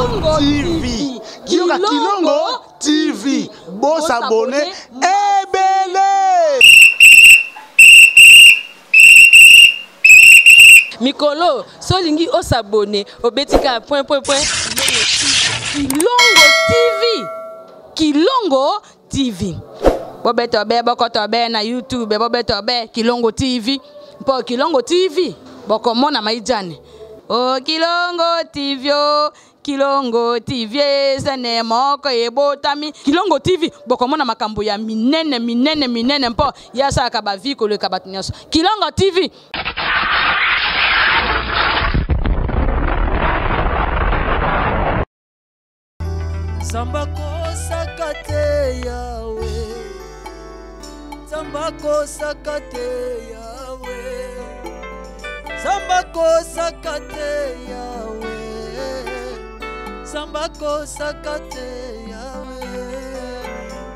Kilongo TV. Kilongo TV. Boss abonné. Ebele. Mikolo, solingi o s'abonner au betika point. Kilongo TV. Kilongo TV. Bobeto be bokoto be na YouTube, bobeto be Kilongo TV. Po Kilongo TV. Boko mona maijane. Oh Kilongo TV oh. Kilongo TV sene moko ebotami Kilongo TV boko mona makambo ya minene mpo yasa kaba viko le kabatunyaso Kilongo TV. Sambako sakate yawe, Sambako sakate yawe, Sambako sakate yawe, Sambako sakate yawe,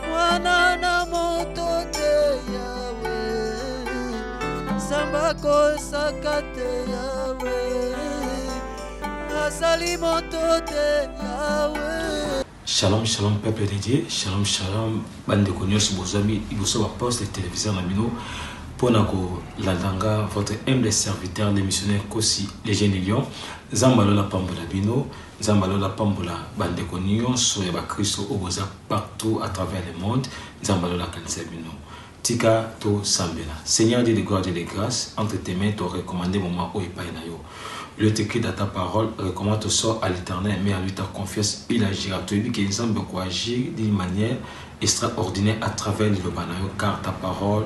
Mwana na moto te yawe, Sambako sakate yawe, Asali moto te yawe. Shalom, shalom, peuple de Dieu. Shalom, shalom, bande de connus, vos amis, ils vous poste de télévision Nabino. Pour Nako, Ladanga, votre humble serviteur, les missionnaires Kossi, les jeunes lions. Zambalo la Pambola Bino, Zambalo la Pambola, bande de connus, Soyaba Christo, Oboza, partout à travers le monde. Zambalo la Kansebino. Tika to Sambela. Seigneur Dieu de gloire et de grâce, entre tes mains, tu as recommandé moment où il paye nayo. Le t'écrit dans ta parole, recommande ton sort à l'éternel, mais à lui ta confiance, il agira. Tu dis qu'il semble agir d'une manière extraordinaire à travers le Lobanayo, car ta parole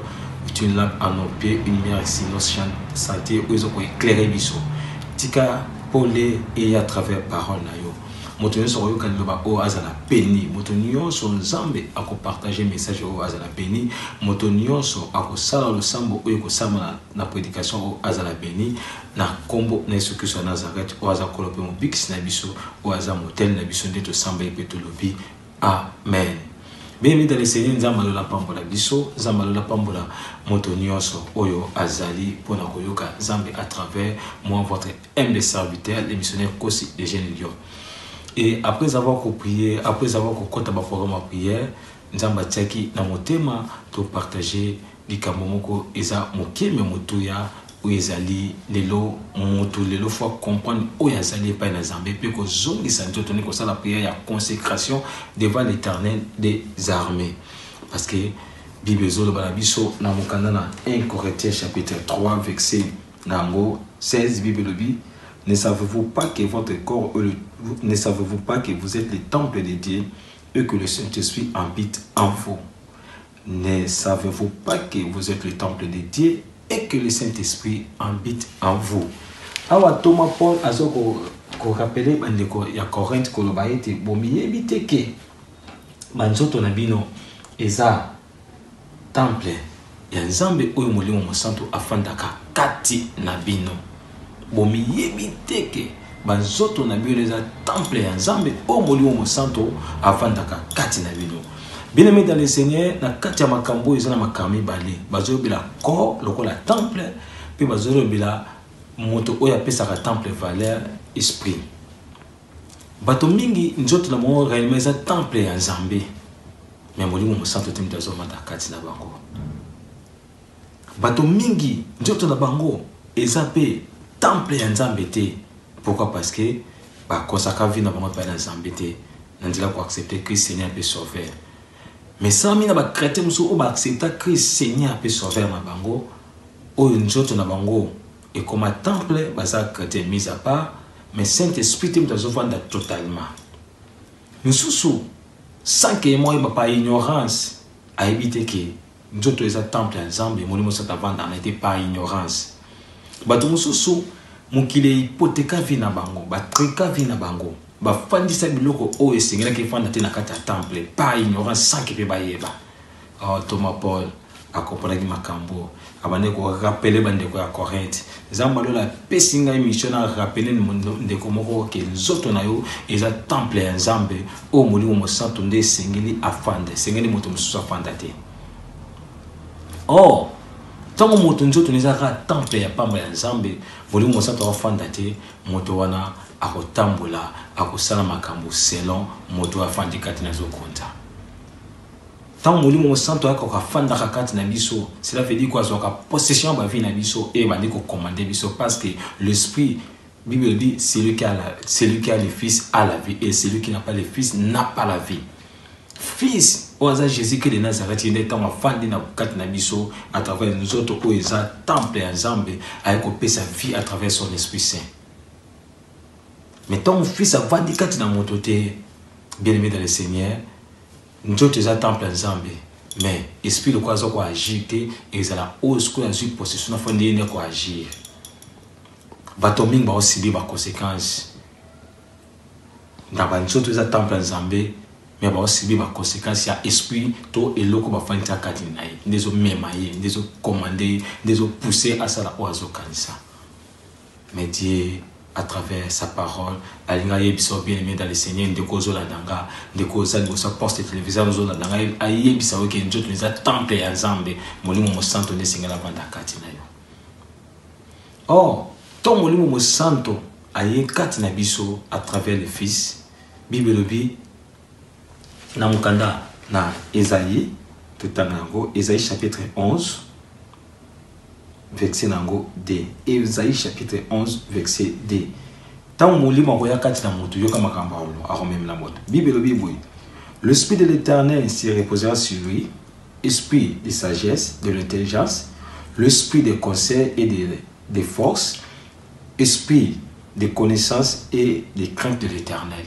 est une lampe à nos pieds, une lumière ici, nos santé, où ils ont éclairé biso. Tika, polé et à travers parole nayo. Motonio so yo kan loba o azala béni, motonio so nzambe ako partager message o azala béni, motonio so ako sala lo sambo o ko sama na prédication o azala béni na kombo na Yesu Kristo Nazareth o azala kolope mo bix na biso o azala motel na biso ndeto samba epeto lobi. Amen. Bien dans les seigneurs nzamba la pambola biso, nzamba la pambola motonio so oyo azali pona koyoka nzambe à travers moi votre humble serviteur, les missionnaires Kossi les jeunes lions. Et après avoir prié, après avoir compté ma programme à prière, nous avons tchaki na motema pour partager les kamomoko eza mokeme motuya ou ezali lelo motu lelo fois comprendre où yazali pas na Zambé puis que zongi santo toni ko ça la prière ya consécration devant l'Éternel des armées parce que Bible zo ba biso na mokanda na 1 Corinthiens chapitre 3 verset nango 16 Bible lobi. Ne savez-vous pas que votre corps, ne savez-vous pas que vous êtes le temple de Dieu et que le Saint-Esprit habite en vous? Ne savez-vous pas que vous êtes le temple de Dieu et que le Saint-Esprit habite en vous? Awa Thomas Paul a rappelé il y a Corinthe ko loba ete bomi ebite ke banzoto na bino eza temple ya Nzambe oyo molimo mosantu afandaka kati na bino. Bomi yebiteke banzoto na bino eza temple ya Nzambe o molimo mosanto afandaka kati na bino. Bien aimé dans le Seigneur, na kati ya makambo eza na makami bale bazo bila corps lokola temple pe bazo bila moto oyo apesaka temple valeur esprit. Bato mingi nzoto na mo réellement eza temple ya Nzambe mais molimo mosanto temta zo mata kati na bango. Bato mingi nzoto na bango eza pe temple ya Nzambe te. Pourquoi? Parce que ba consacrer vie na bango pa na Nzambe te. Nandila ko accepter Christ Seigneur pe sauveur. Mais ça mina ba chrétien muso o ba accepter Christ Seigneur pe sauveur na bango o nzoto na bango et comme temple baza chrétien mis à part mais Saint-Esprit te mutazo vanda totalement. Mususu sans que moi pas ignorance a éviter que nzoto eza temple ya Nzambe molimo sata vanda na été pas ignorance. Bato mususu mukile hypothèque vi na bango ba trika vi na bango ba fandisa biloko o esengela ke fanda te na kati ya temple pas ignorance sans que pe ba yeba. Thomas Paul akopona ki makambo abande ko rappeler bande ko ya Corinthe Zambalo la pesinga mission a rappeler ndeko moko ke nzoto na yo eza temple ya Nzambe o molimo mosantu nde sengeli afande sengeli moto mususu afanda te. Tango moto nzoto nizaka temple ya pamba ya Nzambe molimo mosantu afanda te moto wana akotambola akosala makambo selon moto afandi kati na zokonza. Tant molimo mosanto akoka fanda kati na biso, cela veut dire quoi zoka possession ba vie na biso et ba ndiko commander biso parce que l'esprit Bible dit celui qui a le fils a la vie et celui qui n'a pas le fils n'a pas la vie. Fils oza Jésus que de Nazareth il est en fandi na kati na biso à travers nous autres où ils a temple et ensemble a copé sa vie à travers son esprit saint. Mais ton fils a fandi kati na mototé bien aimé dans le Seigneur. Nous autres ils a temple ensemble mais esprit de quoi ça quoi agir et ils a la hausse quoi agir possession fandi ne quoi agir. Batoming ba aussi bien ba conséquences. Dans nous autres ils a temple ensemble mais ba aussi bien ba conséquences ya esprit to eloko ba fandi ta kati na ye. Ndezo memaye, ndezo commander, ndezo pousser à ça la oiseau kanisa. Mais Dieu à travers sa parole, alinga yebiso bien aimé dans le Seigneur, de cause la danga, de cause de sa poste télévision nous la danga, ayebisa que nous nous a temple ensemble, molimo mo santo ne singala vanda kati na yo. Oh, ton molimo mo santo aye kati na biso à travers le fils, Bible bi na mukanda na Esaïe, tutango Esaïe chapitre 11 verset nango D. Esaïe chapitre 11 verset D. Tant molimo koya kati na moto yoka makamba olo aromem la moto. Bible biboui. L'esprit de l'Éternel se reposera sur lui, esprit de sagesse, de l'intelligence, l'esprit de conseil et de force, esprit de connaissance et de crainte de l'Éternel.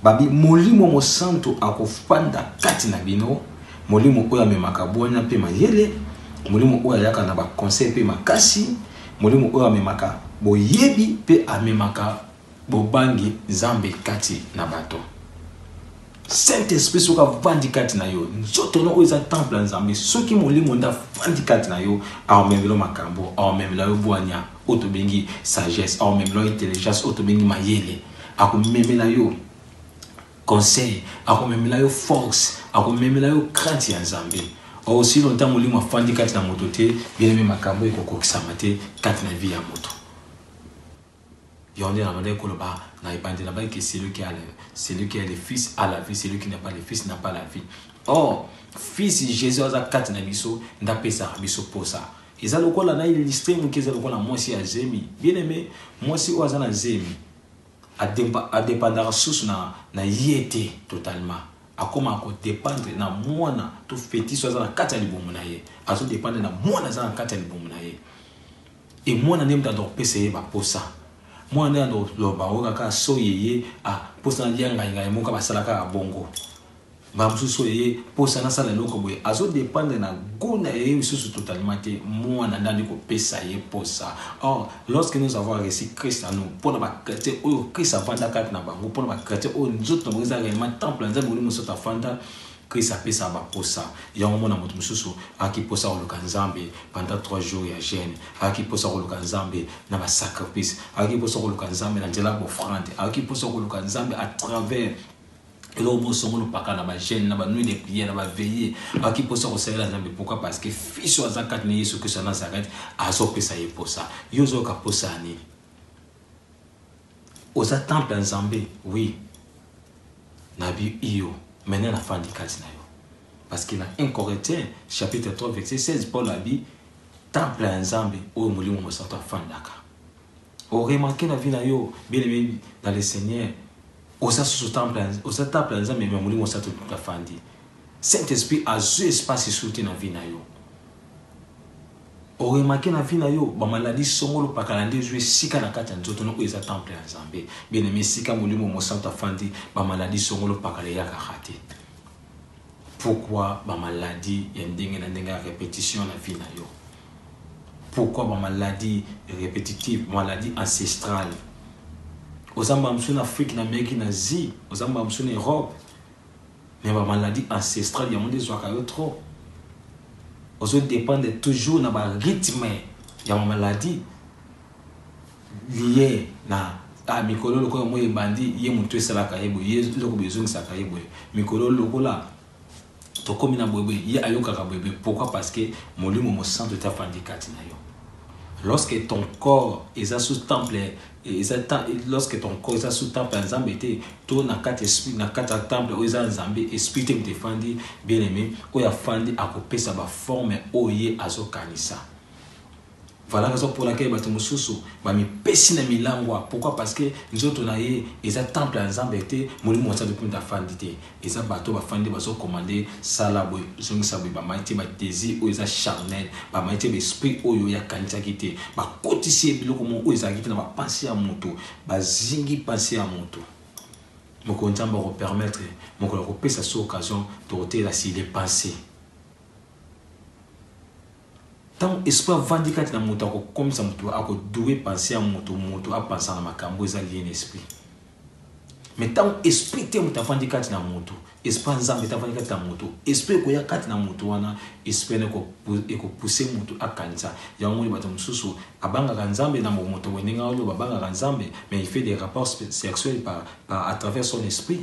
Babi molimo mo santo akofanda kati na bino, molimo oya memaka bonya pe mayele. Molimo oya yaka na ba conseil pe makasi, molimo oya memaka boyebi pe amemaka bobangi zambe kati na bato. Saint-Esprit soka vandi kati na yo, nzoto no oza temple nzambe, soki molimo nda vandi kati na yo, amemelo makambo, amemelo yo boanya, otobengi sagesse, amemelo intelligence, otobengi mayele, akomemela yo conseil, akomemela yo force, akomemela yo crainte ya nzambe. Aussi longtemps molimo afandi kati na moto te bien aimé makambo ekokokisa mate kati na vie ya moto. Yonde na mande koloba na ibande na ba que celui qui a le fils a la vie, celui qui n'a pas le fils n'a pas la vie. Oh, fils Jésus a kati na biso nda pesa biso posa. Eza lokola na illustré mu keza lokola mosi ya zemi. Bien aimé, mosi oza na zemi. A dépendre sous na yete totalement. Akoma ko dépendre na mwana to feti so za na kati ya libomu na ye azo dépendre na mwana za na kati ya libomu na ye e mwana nemta do pese ba posa mwana ndo lo ba oka ka so yeye a posa na yanga ngai moka basalaka bongo ba mususu yeye posa na sala loko boye azo dépendre na gona ye mususu totalement te mwana ndandi ko pesa ye posa. Or lorsque nous avons reçu Christ en nous pour na ba chrétien o Christ avanda kati na bango pour na ba chrétien o nzoto mo za réellement temple nzambe mo mususu afanda Christ apesa ba posa yango mona moto mususu aki posa oloka nzambe pendant 3 jours ya jeûne, aki posa oloka nzambe na ba sacrifice, aki posa oloka nzambe na njela offrande, aki posa oloka nzambe à travers et là, on se met pas na ba jeûne, na ba nuit de prière, na ba veiller. À qui peut se resserrer la jambe? Pourquoi? Parce que fils ou azakat ne yesu que ça Nazareth a so pesa ye posa. Yozo ka posa ni. Oza temple nzambe, oui. Nabi iyo, maintenant la fin du kati na yo. Parce qu'il a 1 Corinthiens chapitre 3 verset 16 Paul a dit temple nzambe o molimo mo sato fandaka. O remarqué la vie na yo, bien aimé dans le Seigneur. Osa sous temple nzambe mais molimo sato ka fandi. Saint-Esprit a ce espace souti na vie na yo. O remarqué na vie na yo, ba maladie songolo pakalande jouer sika na kati nzoto no eza temple nzambe. Bien aimé sika molimo mo sato fandi, ba maladie songolo pakale ya ka khati. Pourquoi ba maladie ya ndenge na ndenge répétition na vie na yo? Pourquoi ba maladie répétitive, maladie ancestrale? Ozamba msuna Afrique na Amérique na Asie, ozamba msuna Europe. Mais ba maladie ancestrale ya monde zwaka yo trop. Ozo dépendre toujours na ba rythme ya maladie lié na mikolo loko mo ebandi ye mutu esalaka yebo ye loko bezongi saka yebo mikolo loko la to komi na boyeboye ye ayoka ka boyeboye. Pourquoi? Parce que molimo mo santo ta fandi kati na yo. lorsque ton corps est sous temple, lorsque ton corps est sous temple, ensemble était tout na quatre esprit, na quatre temple, où ils ensemble esprit te défendu, bien aimé, où il a fandi à couper sa forme, où il est azo kanisa. Voilà la raison pour laquelle batu mususu ba mi pesi na milangwa. Pourquoi? Parce que nous autres na ye eza temple ensemble était moli monsa depuis ta fandité eza bato ba fandi ba so commander sala boy zongi sabu ba maiti ba désir ou eza charnel ba maiti ba esprit oyo ya kanisa kité ba kotisi biloko mo o eza kité na ba penser à moto ba zingi penser à moto moko nzamba ko permettre moko ko pesa so occasion de roter la si les pensées. Tant espoir vandikati na moto ako comme ça moto ako doué penser à moto a penser à makambo za lié esprit. Mais tant esprit te moto vandikati na moto, espoir nzambe ta vandikati na moto, esprit ko yakati na moto wana, esprit ne ko pousser moto akanza. Ya ngoni bato mususu abanga kanzambe na moto wenenga oyo babanga kanzambe, mais il fait des rapports sexuels à travers son esprit.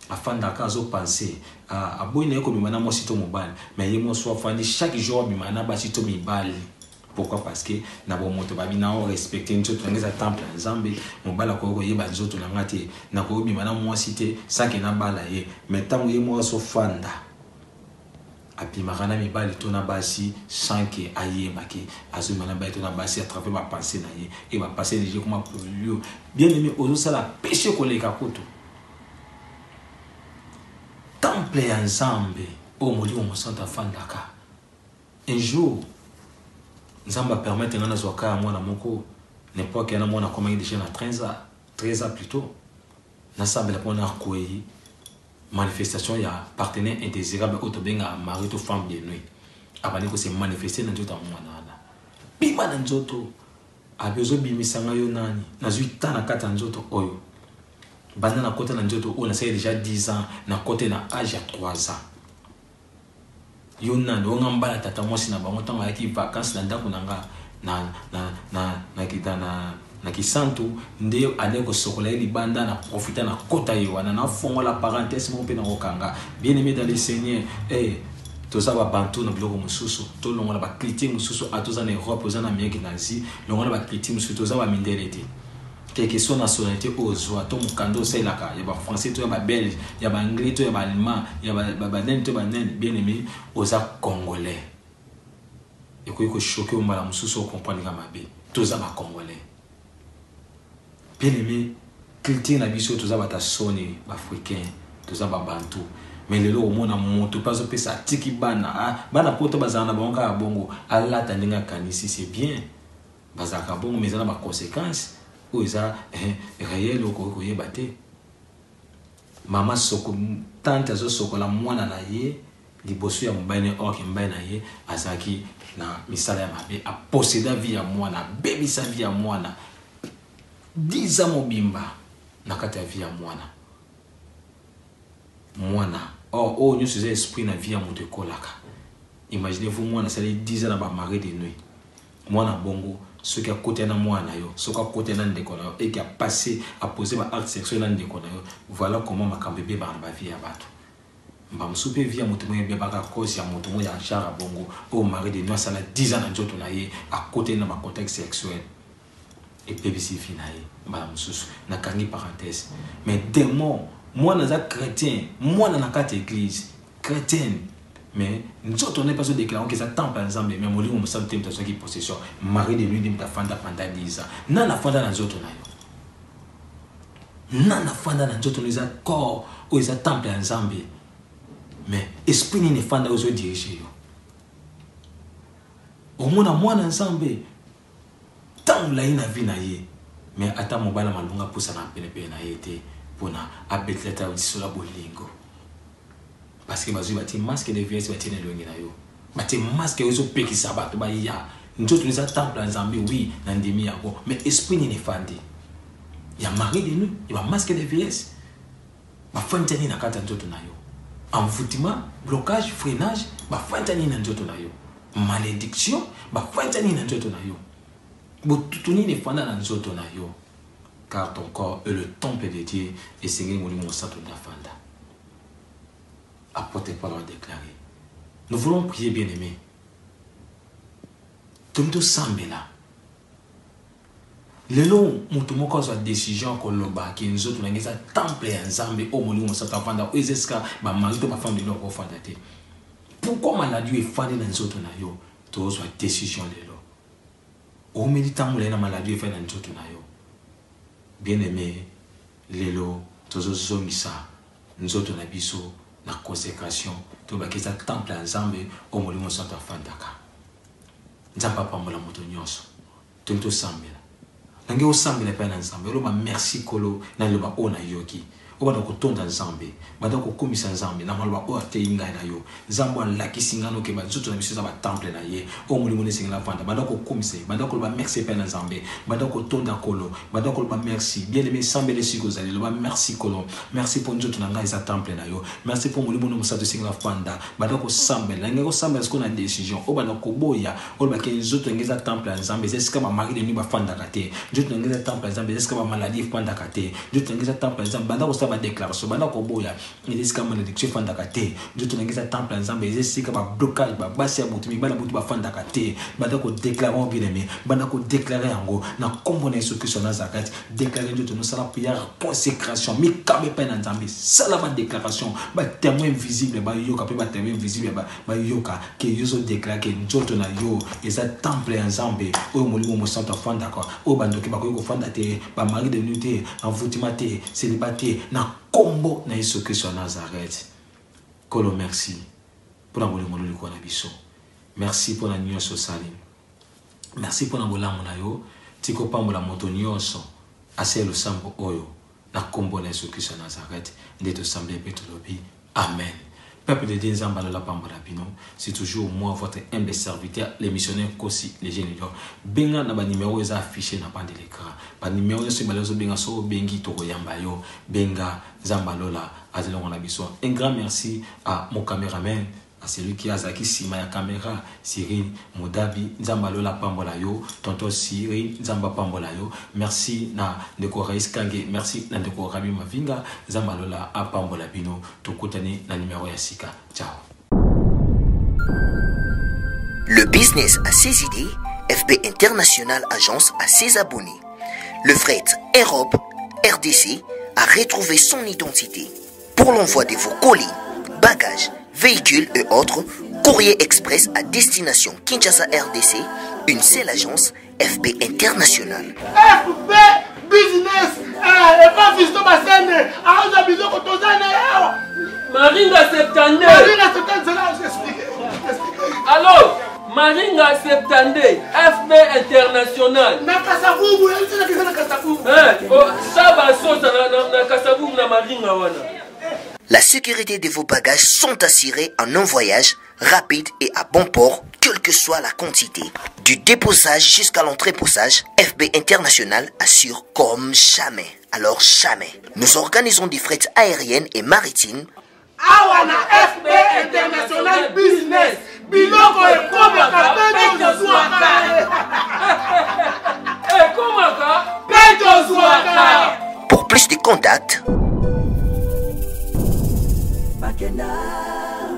Afin d'akazo penser à boine comme mana mo sito mobile mais yemo soit fandi chaque jour bi mana ba sito mibali. Pourquoi? Parce que na bo moto ba bina on respecter nzoto ngeza temple nzambe mobala ko yeba nzoto na ngati na ko bi mana mo cité ça que na bala ye mais tant yemo so fanda api makana mibali to na basi sans que aye maki azu mana ba to na basi à travers ba penser na ye et ba passer les jours comme bien aimé ozo ça la péché koleka koto temple ensemble au moli on santa fandaka un jour nzamba permettre ngana zoka mwana moko n'importe quel mwana comme il déjà na 13 ans plus tôt na sambela pona koyi manifestation ya partenaire indésirable autobenga mari to femme de nuit abali ko se manifester na nzoto mwana na bima na nzoto abezo bimisanga yo nani na zuita na kata nzoto oyo banda na côté na nzoto on a déjà 10 ans na côté na âge à 3 ans yona ndo ngamba tata mosi na bango tanga yaki vacances na ndako nanga na kisantu nde ale ko sokola li banda na profiter na kota yo na fongo la parenthèse mo pe na okanga bien aimé dans le Seigneur toza ba bantu na biloko mususu to longola ba critique mususu atoza na Europe oza na Amérique nazi longola ba critique mususu toza ba mindelete quelle que soit nationalité aux to mukando selaka ya ba français to ya ba belge ya ba anglais to ya ba allemand ya ba nen to ba nen bien aimé aux congolais et ko choquer mbala mususu comprendre ka mabe toza ba congolais bien aimé critique na biso toza ba ta soni ba africain toza ba bantu mais lelo au mona moto pas au pesa tiki bana poto bazana bonga bongo alla taninga kanisi c'est bien bazaka bongo mais ça a ba conséquences ou ça réel ko yebate mama soko tante zo soko la mwana na ye liboso ya mbane ok mbane na ye azaki na misala ya mabe a posséder vie ya mwana baby sa vie ya mwana 10 ans mobimba na kata ya vie ya mwana oh nous faisons esprit na vie ya moto kolaka imaginez-vous mwana ça les 10 ans na ba mari de nuit mwana bongo ce qui a côté na mwana yo ce qui a côté na ndeko na yo et qui a passé à poser ba acte sexuel na ndeko na yo voilà comment makambebe ba vie ya bato mba msupe vie ya moto moye beba ka cause ya moto moye ya chara bongo au mari de nuit ça la 10 ans na nzoto na ye à côté na ba contexte sexuel et BBC finaye mba msusu na kangi parenthèse mais démon moi na chrétien moi na kata église chrétienne mais nous autres on n'est pas déclarant que ça tant par exemple mais moli on me semble que qui possession mari de lui dit ta fanda pendant 10 ans nana fanda na nzoto na yo nana fanda na nzoto les corps ou les temple ensemble mais esprit ni fanda aux diriger yo au mona mwana ensemble tant la ina vie na ye mais ata mobala malunga pour ça na pene na été pona abetleta sur la bolingo parce que bazu bati masque de vieillesse bati ne longi na yo bati masque ozo peki sabato ba ya njoto les temple ensemble oui na ndimi yako mais esprit ni fandi ya mari de nous il va masque de vieillesse ba fantani na kata njoto na yo envoûtement blocage freinage ba fantani na njoto na yo malédiction ba fantani na njoto na yo botutuni ne fanda na njoto na yo car ton corps est le temple de Dieu et Seigneur mon Dieu saint na fanda apportez parole déclarée. Nous voulons prier bien aimé. Tumto sambela lelo mutu moko azwa décision koloba ki nzoto na ngeza temple ya nzambe o molimo sata fanda ezeska ba mari to ba femme lelo ko fanda te. Pourquoi maladie efandi na nzoto na yo to ozwa décision lelo? O milita mule na maladie efandi na nzoto na yo. Bien aimé, lelo tozo zongisa nzoto na biso na consécration to ba keza temple ya nzambe o molimo sata fanda ka. Nzamba pambola moto nyonso. Tonto sambela. Nange osambela pa na nzambe loba merci kolo na loba ona yoki obana ko tonda nzambe bada ko komisa nzambe na maloba o ate inga na yo nzambo alakisi ngano ke ba nzoto na biso za ba temple na ye o mulimo ne singela vanda bada ko komisa bada ko loba merci pa na nzambe bada ko tonda kolo bada ko loba merci bien aimé sambele siko zali loba merci kolo merci pour nzoto na ngai za temple na yo merci pour mulimo no musato singela vanda bada ko sambela nange ko sambela sko na décision obana ko boya o ba ke nzoto ngeza temple na nzambe zeska ba mari de ni ba fanda kate nzoto ngeza temple na nzambe zeska ba maladie fanda kate nzoto ngeza temple na nzambe bada ko ba déclaration bana ko boya elisika malédiction fanda kate nzoto ngeza temple nzambe ezesika ba blocage ba basi ya mutu bana mutu ba fanda kate bana ko déclarer bien aimé bana ko déclarer yango na kombo na Yesu Kristo na zakati déclarer nzoto no sala prière consécration mi kabe pa na nzambe sala ba déclaration ba témoin visible ba yoka pe ba témoin visible ba yoka ke yozo déclarer que nzoto na yo eza temple nzambe o molimo mo santa fanda ko o bandoki ba ko fanda te ba mari de nuité envoûtement célibataire na combo na Yesu Kristo Nazareth. Kolo merci pour la molimo liko na biso. Merci pour la nyonso sali. Merci pour la molamo na yo tiko pambola moto nyonso aselo sambo oyo na combo na Yesu Kristo Nazareth ndeto sambe petolobi. Amen. Peuple de Dieu, c'est toujours moi, votre humble serviteur, les missionnaires Kosi, les généalogues. Benga na ba numéro est affiché na bande de l'écran. Ba numéro est malheureusement benga so bengi to yamba yo, benga zambalola azelongo na biso. Un grand merci à mon caméraman, à celui qui a zaki sima ya caméra, Cyril Modabi, zambalola pambola yo, tonton Cyril zamba pambola yo. Merci na ndeko Rais Kange, merci na ndeko Rabi Mavinga, zambalola a pambola bino, tokutani na numéro ya sika. Ciao. Le business a ses idées, FB International Agence a ses abonnés. Le fret Europe, RDC, a retrouvé son identité. Pour l'envoi de vos colis, bagages, véhicules et autres, courrier express à destination Kinshasa RDC, une seule agence, FB International. FB Business, et pas Fisto Bassene, à Zabizo Kotozane. Maringa Septande. Maringa Septande, c'est là, j'explique. Alors, Maringa Septande, FB International. Na Kasavubu, c'est la question de Kasavubu. Ça va sauter na Kasavubu na Maringa wana. La sécurité de vos bagages sont assurées en un voyage rapide et à bon port, quelle que soit la quantité. Du déposage jusqu'à l'entreposage, FB International assure comme jamais. Alors jamais. Nous organisons des frettes aériennes et maritimes. Awana FB International Business. Biloko et Komaka, Peto Zouaka. Pour plus de contacts,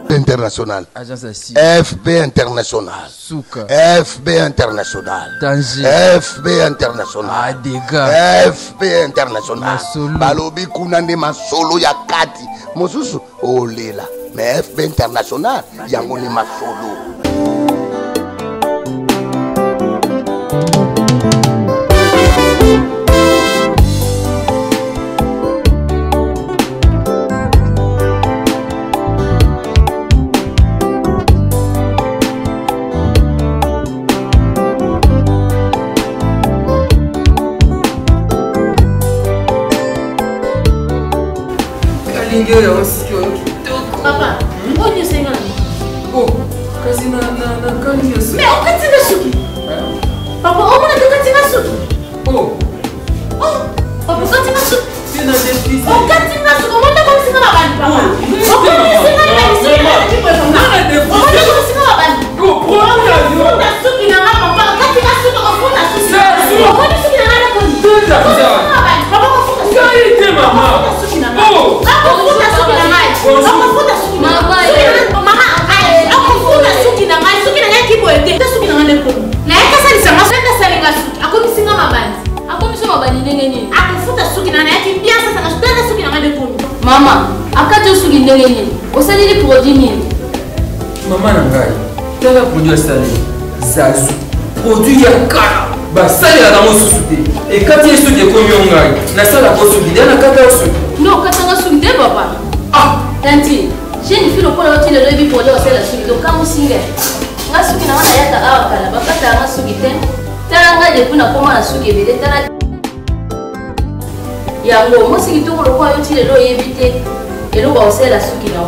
International. FB International. Souka. FB International. Danger. FB International. Adega. FB International. Masolo. Balobi kunande masolo ya kati. Mosusu olela. Mais FB International yango ni masolo. Papa, on est sénat. Oh, kasi na kani ya Mais on continue souki. Papa, on a tout continue souki. Oh, Papa, continue souki. c'est na défi. On continue souki. On va comme si on a pas papa. On continue sénat la souki. On va comme si on a pas. Go, prends la yo. On a souki na papa. Continue souki. On va souki. On va souki na la kon. Deux à Papa, on va souki. Qualité maman. On va souki na. Oh. On va souki na. On va souki na. nini? Osali ni produit nini? Maman nangai. Tala produit salé. Zazu. Produit ya kala. Ba sali la dans souté. Et quand il est sous des commis ngai. Na sala ko sou bidana kata sou. Non, katanga sou de papa. Ah, Tanti, j'ai une fille au point où tu le levis pour le hausser la soupe. Donc quand vous signez, nga suki na wana yata awa kala. Bakata nga suki te. Tala nga de kuna koma na suki bede tala. Yango, moi si tu le point où tu le lo éviter. Et le hausser la suki na.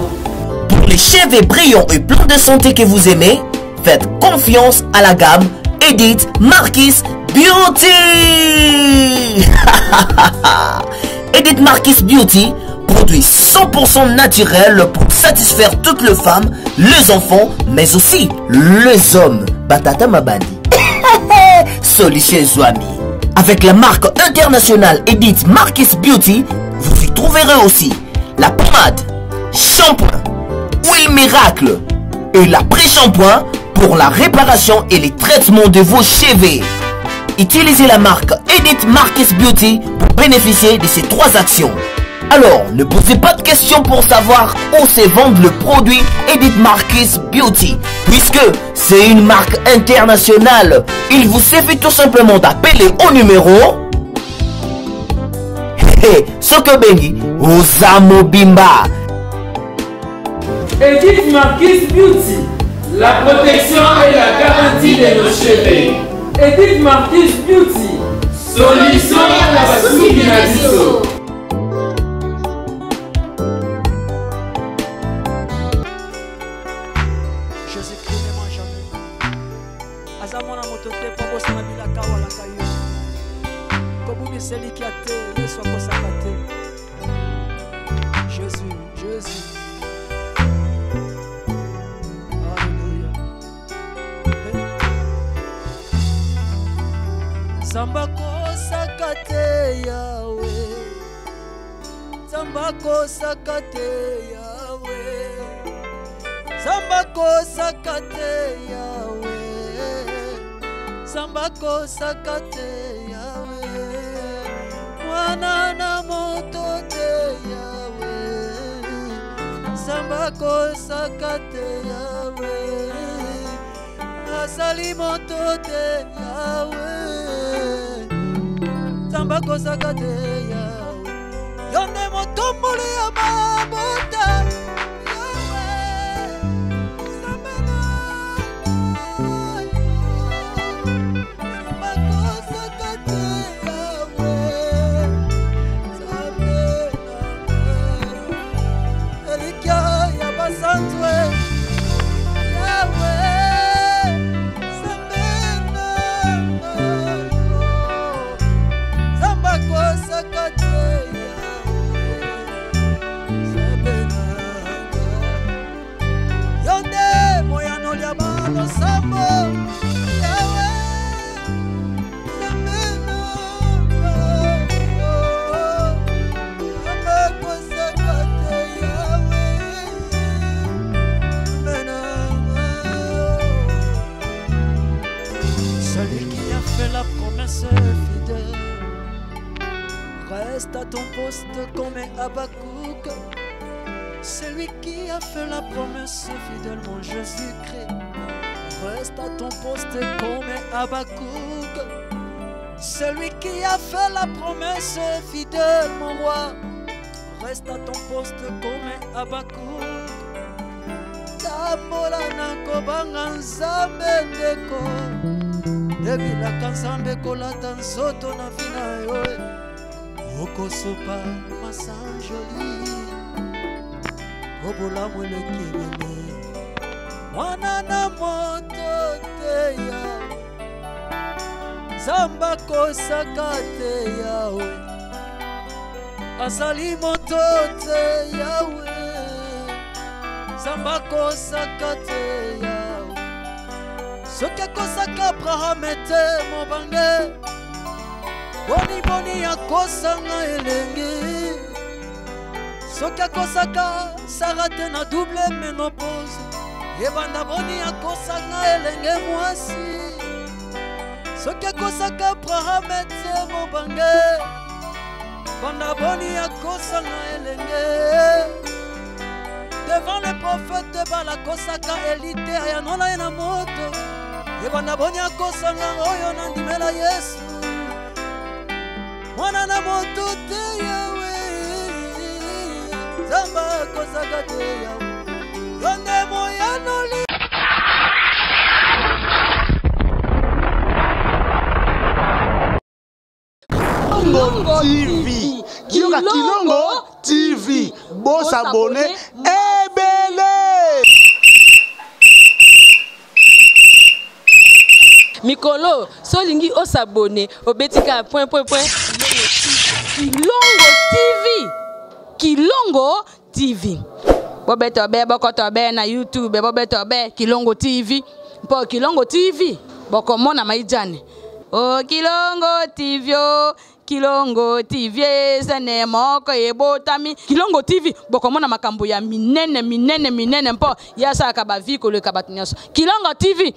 Pour les cheveux brillants et pleins de santé que vous aimez, faites confiance à la gamme Edith Marquis Beauty. Edith Marquis Beauty, produit 100% naturel pour satisfaire toutes les femmes, les enfants, mais aussi les hommes. Batata Mabandi. Soliché Zouami. Avec la marque internationale Edith Marquis Beauty, vous y trouverez aussi la pommade, shampoing, huile miracle et l'après-shampoing pour la réparation et les traitements de vos cheveux. Utilisez la marque Edith Marquis Beauty pour bénéficier de ces 3 actions. Alors, ne posez pas de questions pour savoir où se vend le produit Edith Marquis Beauty, puisque c'est une marque internationale. Il vous suffit tout simplement d'appeler au numéro Sokobengi Osamo Bimba. Edith Marquis Beauty. La protection et la garantie de nos cheveux. Edith Marquis Beauty. Solution à la souki na biso. Jésus-Christ ne mange jamais. Azamona motote pa bosana bilaka wala kayo. Kobumi seli ki ate, Yesu akosaka te. Jésus, Jésus. Alléluia. Zamba kosaka te Yahweh. Zamba kosaka te Yahweh. Zamba kosaka te Yahweh. Zamba kosaka te Yahweh. Mwana na moto te Yahweh. Zamba kosaka te Yahweh. Asali moto te Yahweh. Zamba kosaka te Yahweh. Yonde motombole ya mabota. Reste à ton poste comme Habakkuk. Celui qui a fait la promesse fidèle, mon Jésus-Christ. Reste à ton poste comme Habakkuk. Celui qui a fait la promesse fidèle, mon roi. Reste à ton poste comme Habakkuk. Tambola nakobanga nzambe ndeko. Debilaka nzambe kolata nzoto na vina yo. Okosopa masanjoli. Obola mwele kibele. Mwana na moto te Yahweh. Zamba kosaka te Yahweh. Asali moto te Yahweh. Zamba kosaka te Yahweh. Soki akosaka Abraham ete mobange. Boni boni akosanga elenge. Soki akosaka Sara te na double ménopause. Ebanda boni akosanga elenge mwasi. Soki akosaka Abraham ete mobange. Banda boni akosanga elenge. devant les prophètes balakosaka elite ayanola na moto ebana bonya kosanga oyo nandimela Yesu mwana na moto te yawe zamba kosaka te yawe yonde moyanoli Kilongo TV. Kilongo TV. Boss abonné. Ebele. Mikolo, solingi o s'abonner au betika point. Kilongo TV. Kilongo TV. Bobeto be bokoto be na YouTube, bobeto be Kilongo TV. Po Kilongo TV. Boko mona maijane. Oh Kilongo TV oh. Kilongo TV sene moko ebotami Kilongo TV bokomona makambo ya minene mpo yasa ka baviko le kabatunyoso Kilongo TV